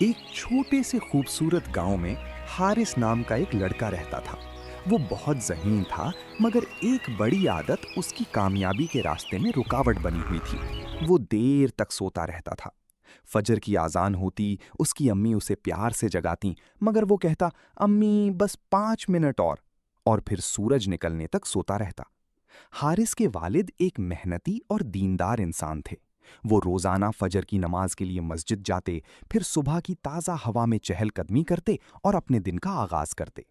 एक छोटे से खूबसूरत गांव में हारिस नाम का एक लड़का रहता था। वो बहुत ज़हीन था, मगर एक बड़ी आदत उसकी कामयाबी के रास्ते में रुकावट बनी हुई थी। वो देर तक सोता रहता था। फजर की आज़ान होती, उसकी अम्मी उसे प्यार से जगाती, मगर वो कहता, अम्मी बस 5 मिनट और फिर सूरज निकलने तक सोता रहता। हारिस के वालिद एक मेहनती और दीनदार इंसान थे। वो रोजाना फजर की नमाज के लिए मस्जिद जाते, फिर सुबह की ताज़ा हवा में चहलकदमी करते और अपने दिन का आगाज करते।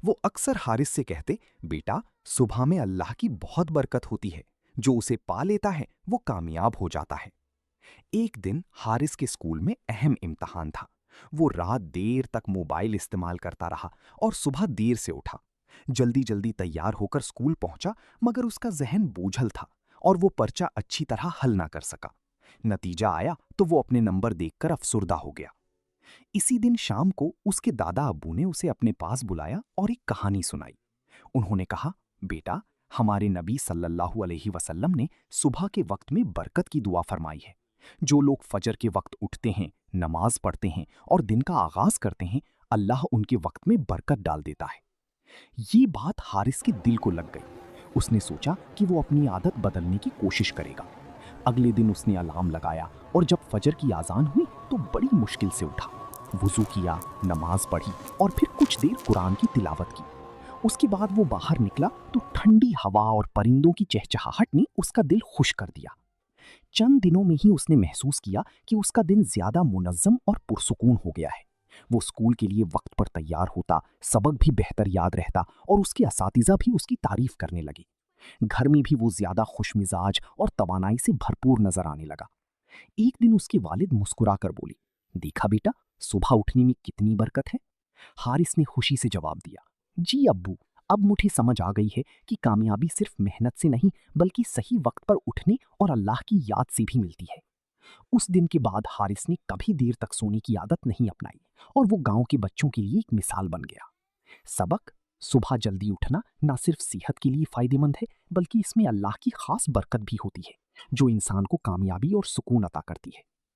वो अक्सर हारिस से कहते, बेटा, सुबह में अल्लाह की बहुत बरकत होती है, जो उसे पा लेता है वो कामयाब हो जाता है। एक दिन हारिस के स्कूल में अहम इम्तहान था। वो रात देर तक मोबाइल इस्तेमाल करता रहा और सुबह देर से उठा। जल्दी जल्दी तैयार होकर स्कूल पहुंचा, मगर उसका जहन बोझल था और वो पर्चा अच्छी तरह हल ना कर सका। नतीजा आया तो वो अपने नंबर देखकर अफसुर्दा हो गया। इसी दिन शाम को उसके दादा अब्बू ने उसे अपने पास बुलाया और एक कहानी सुनाई। उन्होंने कहा, बेटा, हमारे नबी सल्लल्लाहु अलैहि वसल्लम ने सुबह के वक्त में बरकत की दुआ फरमाई है। जो लोग फजर के वक्त उठते हैं, नमाज पढ़ते हैं और दिन का आगाज करते हैं, अल्लाह उनके वक्त में बरकत डाल देता है। ये बात हारिस के दिल को लग गई। उसने सोचा कि वो अपनी आदत बदलने की कोशिश करेगा। अगले दिन उसने अलार्म लगाया और जब फजर की आज़ान हुई तो बड़ी मुश्किल से उठा। वुज़ू किया, नमाज पढ़ी और फिर कुछ देर कुरान की तिलावत की। उसके बाद वो बाहर निकला तो ठंडी हवा और परिंदों की चहचहाहट ने उसका दिल खुश कर दिया। चंद दिनों में ही उसने महसूस किया कि उसका दिन ज्यादा मुनज़्ज़म और पुरसुकून हो गया है। वो स्कूल के लिए वक्त पर तैयार होता, सबक भी बेहतर याद रहता और उसके असातिज़ा भी उसकी तारीफ करने लगे। घर में भी वो ज्यादा खुशमिजाज और तवानाई से भरपूर नजर आने लगा। एक दिन उसके वालिद मुस्कुरा कर बोली, देखा बेटा, सुबह उठने में कितनी बरकत है। हारिस ने खुशी से जवाब दिया, जी अब्बू, अब मुझे समझ आ गई है कि कामयाबी सिर्फ मेहनत से नहीं बल्कि सही वक्त पर उठने और अल्लाह की याद से भी मिलती है। उस दिन के बाद हारिस ने कभी देर तक सोने की आदत नहीं अपनाई और वो गांव के बच्चों के लिए एक मिसाल बन गया। सबक: सुबह जल्दी उठना न सिर्फ सेहत के लिए फायदेमंद है बल्कि इसमें अल्लाह की खास बरकत भी होती है, जो इंसान को कामयाबी और सुकून अता करती है।